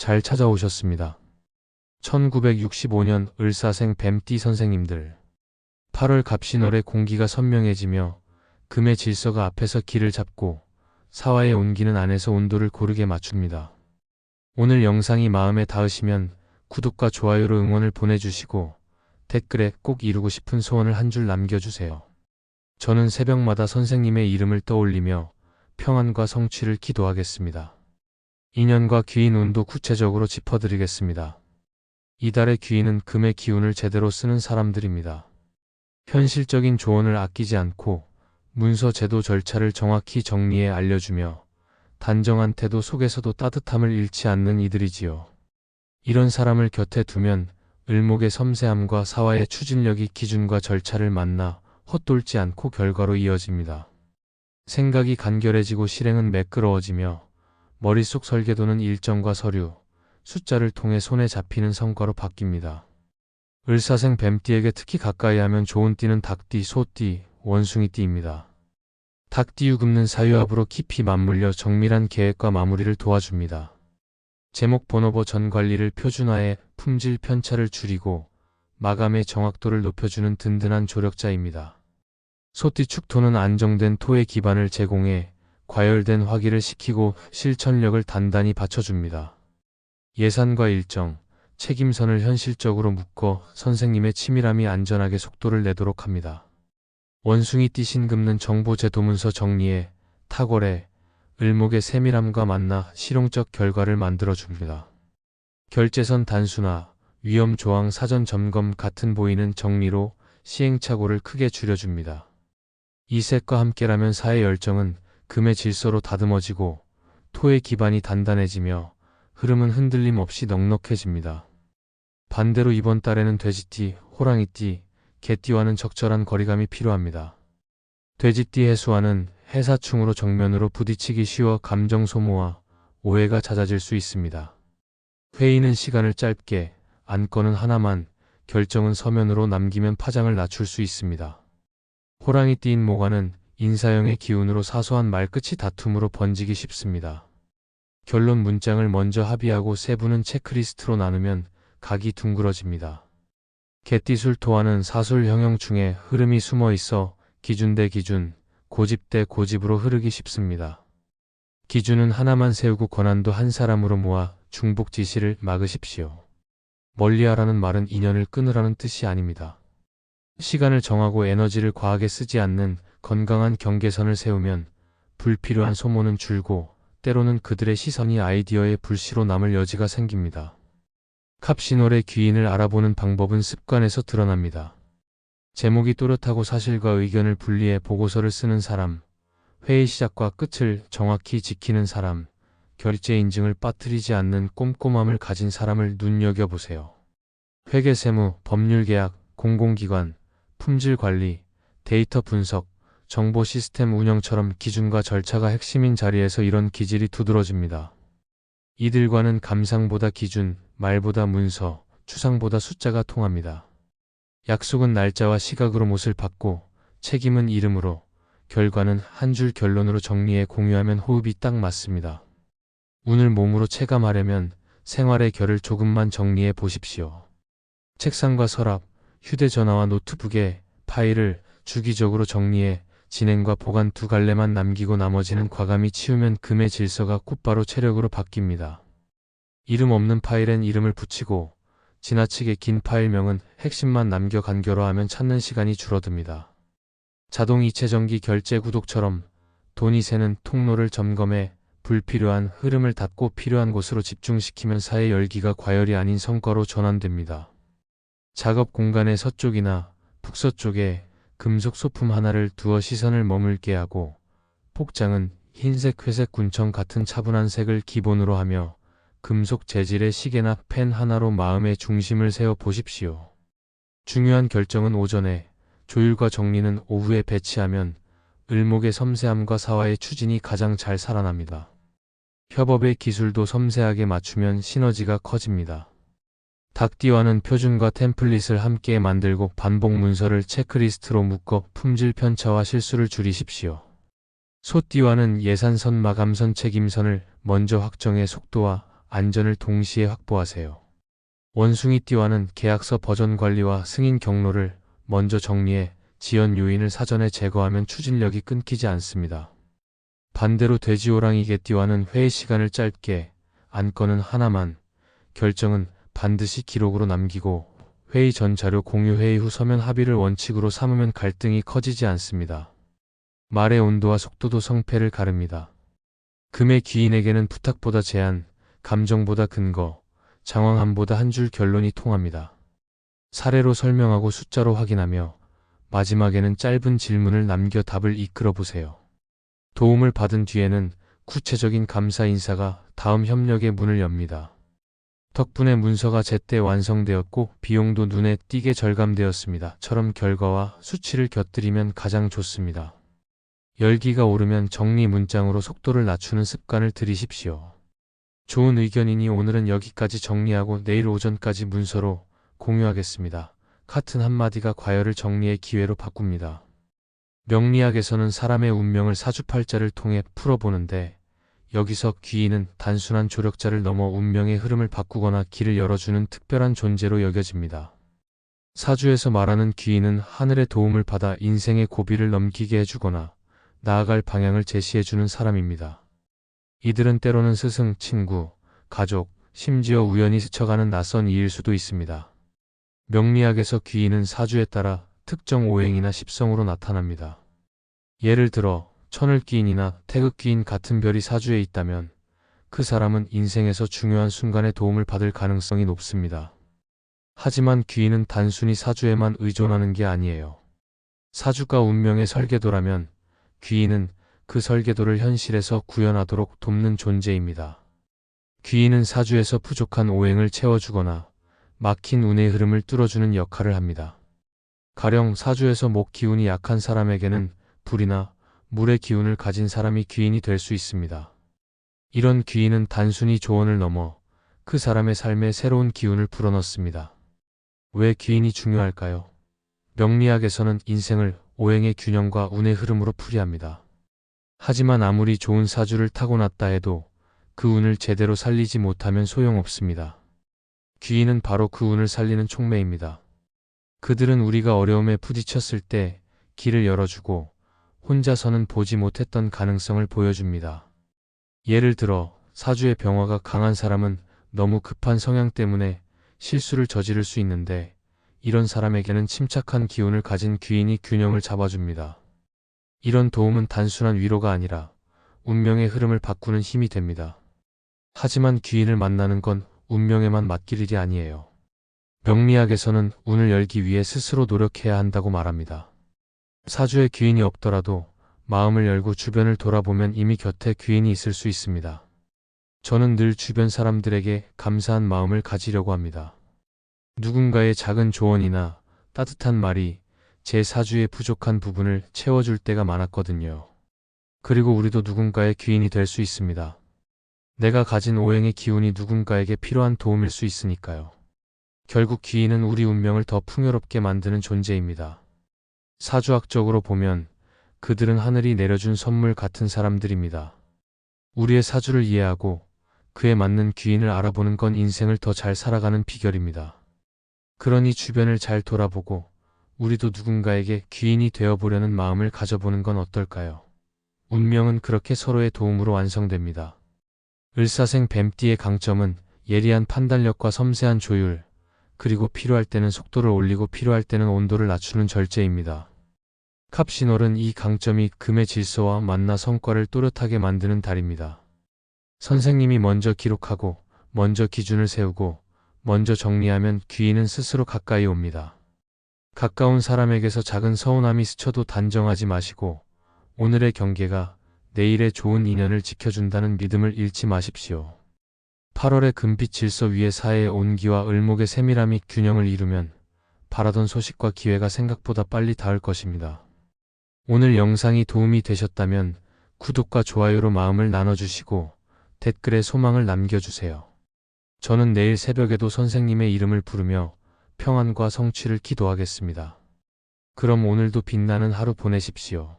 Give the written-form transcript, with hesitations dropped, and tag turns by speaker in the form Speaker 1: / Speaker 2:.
Speaker 1: 잘 찾아오셨습니다. 1965년 을사생 뱀띠 선생님들. 8월 갑신월의 공기가 선명해지며 금의 질서가 앞에서 길을 잡고 사화의 온기는 안에서 온도를 고르게 맞춥니다. 오늘 영상이 마음에 닿으시면 구독과 좋아요로 응원을 보내주시고 댓글에 꼭 이루고 싶은 소원을 한 줄 남겨주세요. 저는 새벽마다 선생님의 이름을 떠올리며 평안과 성취를 기도하겠습니다. 인연과 귀인 운도 구체적으로 짚어드리겠습니다. 이달의 귀인은 금의 기운을 제대로 쓰는 사람들입니다. 현실적인 조언을 아끼지 않고 문서 제도 절차를 정확히 정리해 알려주며 단정한 태도 속에서도 따뜻함을 잃지 않는 이들이지요. 이런 사람을 곁에 두면 을목의 섬세함과 사화의 추진력이 기준과 절차를 만나 헛돌지 않고 결과로 이어집니다. 생각이 간결해지고 실행은 매끄러워지며 머릿속 설계도는 일정과 서류, 숫자를 통해 손에 잡히는 성과로 바뀝니다. 을사생 뱀띠에게 특히 가까이 하면 좋은 띠는 닭띠, 소띠, 원숭이띠입니다. 닭띠유 굽는 사유합으로 깊이 맞물려 정밀한 계획과 마무리를 도와줍니다. 제목 번호버 전 관리를 표준화해 품질 편차를 줄이고 마감의 정확도를 높여주는 든든한 조력자입니다. 소띠 축토는 안정된 토의 기반을 제공해 과열된 화기를 식히고 실천력을 단단히 받쳐줍니다. 예산과 일정, 책임선을 현실적으로 묶어 선생님의 치밀함이 안전하게 속도를 내도록 합니다. 원숭이띠 신금는 정보 제도문서 정리에 탁월해 을목의 세밀함과 만나 실용적 결과를 만들어줍니다. 결제선 단순화, 위험 조항 사전 점검 같은 보이는 정리로 시행착오를 크게 줄여줍니다. 이색과 함께라면 사의 열정은 금의 질서로 다듬어지고 토의 기반이 단단해지며 흐름은 흔들림 없이 넉넉해집니다. 반대로 이번 달에는 돼지띠, 호랑이띠, 개띠와는 적절한 거리감이 필요합니다. 돼지띠 해수와는 해사충으로 정면으로 부딪히기 쉬워 감정 소모와 오해가 잦아질 수 있습니다. 회의는 시간을 짧게, 안건은 하나만, 결정은 서면으로 남기면 파장을 낮출 수 있습니다. 호랑이띠인 모가는 인사형의 기운으로 사소한 말끝이 다툼으로 번지기 쉽습니다. 결론 문장을 먼저 합의하고 세부는 체크리스트로 나누면 각이 둥그러집니다. 개띠 술토와는 사술 형용충에 흐름이 숨어 있어 기준 대 기준, 고집 대 고집으로 흐르기 쉽습니다. 기준은 하나만 세우고 권한도 한 사람으로 모아 중복 지시를 막으십시오. 멀리하라는 말은 인연을 끊으라는 뜻이 아닙니다. 시간을 정하고 에너지를 과하게 쓰지 않는 건강한 경계선을 세우면 불필요한 소모는 줄고 때로는 그들의 시선이 아이디어의 불씨로 남을 여지가 생깁니다. 갑신월의 귀인을 알아보는 방법은 습관에서 드러납니다. 제목이 또렷하고 사실과 의견을 분리해 보고서를 쓰는 사람, 회의 시작과 끝을 정확히 지키는 사람, 결제 인증을 빠뜨리지 않는 꼼꼼함을 가진 사람을 눈여겨보세요. 회계세무, 법률계약, 공공기관, 품질관리, 데이터 분석, 정보 시스템 운영처럼 기준과 절차가 핵심인 자리에서 이런 기질이 두드러집니다. 이들과는 감상보다 기준, 말보다 문서, 추상보다 숫자가 통합니다. 약속은 날짜와 시각으로 못을 받고 책임은 이름으로, 결과는 한 줄 결론으로 정리해 공유하면 호흡이 딱 맞습니다. 운을 몸으로 체감하려면 생활의 결을 조금만 정리해 보십시오. 책상과 서랍, 휴대전화와 노트북에 파일을 주기적으로 정리해 진행과 보관 두 갈래만 남기고 나머지는 과감히 치우면 금의 질서가 곧바로 체력으로 바뀝니다. 이름 없는 파일엔 이름을 붙이고 지나치게 긴 파일명은 핵심만 남겨 간결화하면 찾는 시간이 줄어듭니다. 자동 이체전기 결제 구독처럼 돈이 새는 통로를 점검해 불필요한 흐름을 닫고 필요한 곳으로 집중시키면 사의 열기가 과열이 아닌 성과로 전환됩니다. 작업 공간의 서쪽이나 북서쪽에 금속 소품 하나를 두어 시선을 머물게 하고 폭장은 흰색, 회색, 군청 같은 차분한 색을 기본으로 하며 금속 재질의 시계나 펜 하나로 마음의 중심을 세워 보십시오. 중요한 결정은 오전에, 조율과 정리는 오후에 배치하면 을목의 섬세함과 사화의 추진이 가장 잘 살아납니다. 협업의 기술도 섬세하게 맞추면 시너지가 커집니다. 닭띠와는 표준과 템플릿을 함께 만들고 반복 문서를 체크리스트로 묶어 품질 편차와 실수를 줄이십시오. 소띠와는 예산선, 마감선, 책임선을 먼저 확정해 속도와 안전을 동시에 확보하세요. 원숭이띠와는 계약서 버전 관리와 승인 경로를 먼저 정리해 지연 요인을 사전에 제거하면 추진력이 끊기지 않습니다. 반대로 돼지호랑이개띠와는 회의 시간을 짧게, 안건은 하나만, 결정은 반드시 기록으로 남기고 회의 전 자료 공유, 회의 후 서면 합의를 원칙으로 삼으면 갈등이 커지지 않습니다. 말의 온도와 속도도 성패를 가릅니다. 금의 귀인에게는 부탁보다 제안, 감정보다 근거, 장황함보다 한 줄 결론이 통합니다. 사례로 설명하고 숫자로 확인하며 마지막에는 짧은 질문을 남겨 답을 이끌어 보세요. 도움을 받은 뒤에는 구체적인 감사 인사가 다음 협력의 문을 엽니다. 덕분에 문서가 제때 완성되었고 비용도 눈에 띄게 절감되었습니다. 처럼 결과와 수치를 곁들이면 가장 좋습니다. 열기가 오르면 정리 문장으로 속도를 낮추는 습관을 들이십시오. 좋은 의견이니 오늘은 여기까지 정리하고 내일 오전까지 문서로 공유하겠습니다. 같은 한마디가 과열을 정리의 기회로 바꿉니다. 명리학에서는 사람의 운명을 사주팔자를 통해 풀어보는데 여기서 귀인은 단순한 조력자를 넘어 운명의 흐름을 바꾸거나 길을 열어주는 특별한 존재로 여겨집니다. 사주에서 말하는 귀인은 하늘의 도움을 받아 인생의 고비를 넘기게 해주거나 나아갈 방향을 제시해주는 사람입니다. 이들은 때로는 스승, 친구, 가족, 심지어 우연히 스쳐가는 낯선 이일 수도 있습니다. 명리학에서 귀인은 사주에 따라 특정 오행이나 십성으로 나타납니다. 예를 들어 천을귀인이나 태극귀인 같은 별이 사주에 있다면 그 사람은 인생에서 중요한 순간에 도움을 받을 가능성이 높습니다. 하지만 귀인은 단순히 사주에만 의존하는 게 아니에요. 사주가 운명의 설계도라면 귀인은 그 설계도를 현실에서 구현하도록 돕는 존재입니다. 귀인은 사주에서 부족한 오행을 채워주거나 막힌 운의 흐름을 뚫어주는 역할을 합니다. 가령 사주에서 목 기운이 약한 사람에게는 불이나 물의 기운을 가진 사람이 귀인이 될 수 있습니다. 이런 귀인은 단순히 조언을 넘어 그 사람의 삶에 새로운 기운을 불어넣습니다. 왜 귀인이 중요할까요? 명리학에서는 인생을 오행의 균형과 운의 흐름으로 풀이합니다. 하지만 아무리 좋은 사주를 타고났다 해도 그 운을 제대로 살리지 못하면 소용없습니다. 귀인은 바로 그 운을 살리는 촉매입니다. 그들은 우리가 어려움에 부딪혔을 때 길을 열어주고 혼자서는 보지 못했던 가능성을 보여줍니다. 예를 들어 사주의 병화가 강한 사람은 너무 급한 성향 때문에 실수를 저지를 수 있는데 이런 사람에게는 침착한 기운을 가진 귀인이 균형을 잡아줍니다. 이런 도움은 단순한 위로가 아니라 운명의 흐름을 바꾸는 힘이 됩니다. 하지만 귀인을 만나는 건 운명에만 맡길 일이 아니에요. 명리학에서는 운을 열기 위해 스스로 노력해야 한다고 말합니다. 사주에 귀인이 없더라도 마음을 열고 주변을 돌아보면 이미 곁에 귀인이 있을 수 있습니다. 저는 늘 주변 사람들에게 감사한 마음을 가지려고 합니다. 누군가의 작은 조언이나 따뜻한 말이 제 사주의 부족한 부분을 채워줄 때가 많았거든요. 그리고 우리도 누군가의 귀인이 될 수 있습니다. 내가 가진 오행의 기운이 누군가에게 필요한 도움일 수 있으니까요. 결국 귀인은 우리 운명을 더 풍요롭게 만드는 존재입니다. 사주학적으로 보면 그들은 하늘이 내려준 선물 같은 사람들입니다. 우리의 사주를 이해하고 그에 맞는 귀인을 알아보는 건 인생을 더 잘 살아가는 비결입니다. 그러니 주변을 잘 돌아보고 우리도 누군가에게 귀인이 되어보려는 마음을 가져보는 건 어떨까요? 운명은 그렇게 서로의 도움으로 완성됩니다. 을사생 뱀띠의 강점은 예리한 판단력과 섬세한 조율, 그리고 필요할 때는 속도를 올리고 필요할 때는 온도를 낮추는 절제입니다. 갑신월은 이 강점이 금의 질서와 만나 성과를 또렷하게 만드는 달입니다. 선생님이 먼저 기록하고, 먼저 기준을 세우고, 먼저 정리하면 귀인은 스스로 가까이 옵니다. 가까운 사람에게서 작은 서운함이 스쳐도 단정하지 마시고, 오늘의 경계가 내일의 좋은 인연을 지켜준다는 믿음을 잃지 마십시오. 8월의 금빛 질서 위에 사해의 온기와 을목의 세밀함이 균형을 이루면 바라던 소식과 기회가 생각보다 빨리 닿을 것입니다. 오늘 영상이 도움이 되셨다면 구독과 좋아요로 마음을 나눠주시고 댓글에 소망을 남겨주세요. 저는 내일 새벽에도 선생님의 이름을 부르며 평안과 성취를 기도하겠습니다. 그럼 오늘도 빛나는 하루 보내십시오.